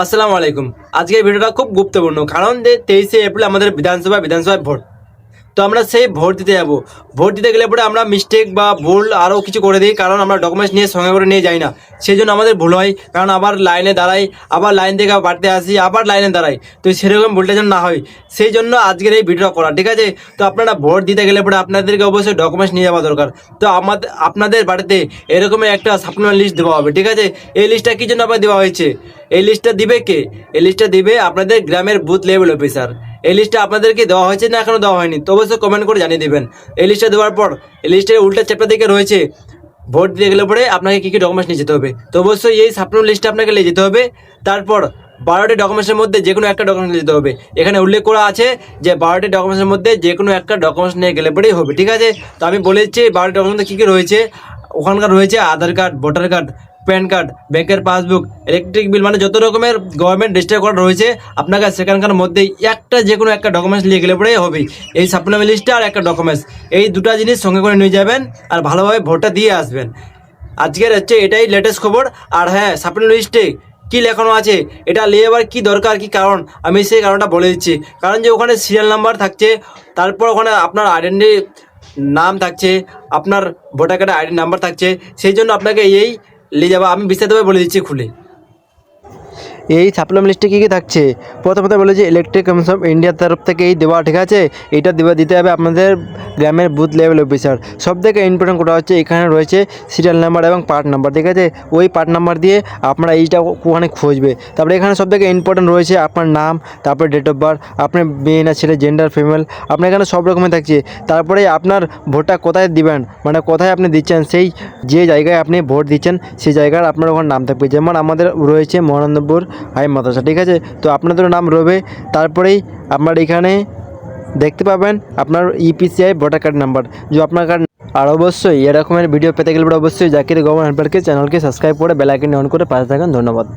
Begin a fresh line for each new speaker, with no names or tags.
আসসালামু আলাইকুম। আজকের ভিডিওটা খুব গুরুত্বপূর্ণ, কারণ যে 23শে এপ্রিল আমাদের বিধানসভায় ভোট। তো আমরা সেই ভোট দিতে যাব। ভোট দিতে গেলে পরে আমরা মিস্টেক বা ভুল আরও কিছু করে দিই, কারণ আমরা ডকুমেন্টস নিয়ে সঙ্গে করে নিয়ে যাই না। সেই জন্য আমাদের ভুল হয়, কারণ আবার লাইনে দাঁড়াই, আবার লাইন থেকে বাড়তে আসি, আবার লাইনে দাঁড়াই। তো সেরকম ভুলটা যেন না হয়, সেই জন্য আজকের এই ভিডিওটা করা, ঠিক আছে? তো আপনারা ভোট দিতে গেলে পরে আপনাদেরকে অবশ্যই ডকুমেন্টস নিয়ে যাওয়া দরকার। তো আপনাদের বাড়িতে এরকমের একটা সাপ্লিমেন্ট লিস্ট দেওয়া হবে, ঠিক আছে? এই লিস্টটা কী জন্য আবার দেওয়া হয়েছে? এই লিস্টটা দিবে কে? এই লিস্টটা দিবে আপনাদের গ্রামের বুথ লেভেল অফিসার। এই লিস্টটা আপনাদেরকে দেওয়া হয়েছে না এখনো দেওয়া হয়নি? তো অবশ্যই কমেন্ট করে জানিয়ে দেবেন। এই লিস্টটা দেওয়ার পর এই লিস্টের উল্টা চ্যাপ্টার দিকে রয়েছে ভোট দিতে গেলে পরে আপনাকে কী কী ডকুমেন্টস নিয়ে যেতে হবে। তো অবশ্যই এই সাপ্লিমেন্ট লিস্টটা আপনাকে নিয়ে যেতে হবে। তারপর 12টি ডকুমেন্টসের মধ্যে যে কোনো একটা ডকুমেন্টস নিয়ে যেতে হবে। এখানে উল্লেখ করা আছে যে 12টি ডকুমেন্টসের মধ্যে যে কোনো একটা ডকুমেন্টস নিয়ে গেলে পরেই হবে, ঠিক আছে? তো আমি বলেছি 12টি ডকুমেন্টস কী কী রয়েছে। ওখানকার রয়েছে Aadhaar card, voter card, PAN card, ব্যাংকের পাসবুক, ইলেকট্রিক বিল, মানে যত রকমের গভর্নমেন্ট রেজিস্টার করা রয়েছে আপনাকে সেখানকার মধ্যেই যে কোনো একটা ডকুমেন্টস নিয়ে গেলে পরেই হবে। এই সাপ্লিমেন্ট লিস্টটা আর একটা ডকুমেন্টস, এই দুটো জিনিস সঙ্গে করে নিয়ে যাবেন আর ভালোভাবে ভোটটা দিয়ে আসবেন। আজকের হচ্ছে এটাই লেটেস্ট খবর। আর হ্যাঁ, সাপ্লিমেন্ট লিস্টে কী লেখানো আছে, এটা নিয়ে আবার কী দরকার, কী কারণ, আমি সেই কারণটা বলে দিচ্ছি। কারণ যে ওখানে সিরিয়াল নাম্বার থাকছে, তারপর ওখানে আপনার আইডেন্টি নাম থাকছে, আপনার ভোটার কার্ডের আইডি নাম্বার থাকছে, সেই জন্য আপনাকে এই নিয়ে যাবো। আমি বিস্তারিতভাবে বলে দিচ্ছি খুলে। এই সাপ্লিমেন্ট লিস্টে কী কী থাকছে, প্রথমত বলে যে ইলেকট্রিক কমিশন অফ ইন্ডিয়ার তরফ থেকে এই দেওয়া, ঠিক আছে? এটা দিতে হবে আপনাদের গ্রামের বুথ লেভেল অফিসার। সব থেকে ইম্পর্টেন্ট কোটা হচ্ছে এখানে রয়েছে সিরিয়াল নাম্বার এবং পার্ট নাম্বার, ঠিক আছে? ওই পার্ট নাম্বার দিয়ে আপনারা এইটা ওখানে খুঁজবে। তারপরে এখানে সব থেকে ইম্পর্টেন্ট রয়েছে আপনার নাম, তারপরে ডেট অফ বার্থ, আপনার মেয়ে না ছেলে, জেন্ডার, ফিমেল, আপনার এখানে সব রকমের থাকছে। তারপরে আপনার ভোটটা কোথায় দিবেন, মানে কোথায় আপনি দিচ্ছেন, সেই যে জায়গায় আপনি ভোট দিচ্ছেন সেই জায়গার আপনার ওখানে নাম থাকবে। যেমন আমাদের রয়েছে মহানন্দপুর হাই মাদ্রাসা, ঠিক আছে? তো আপনাদের নাম রবে। তারপরেই আপনার এখানে দেখতে পাবেন আপনার ইপিসিআই ভোটার কার্ড নাম্বার, যে আপনার কার্ড। আর অবশ্যই এরকমের ভিডিও পেতে গেলে অবশ্যই জাকির গভর্নমেন্ট হেল্পারকে চ্যানেলকে সাবস্ক্রাইব করে বেল আইকন অন করে পাশে থাকেন। ধন্যবাদ।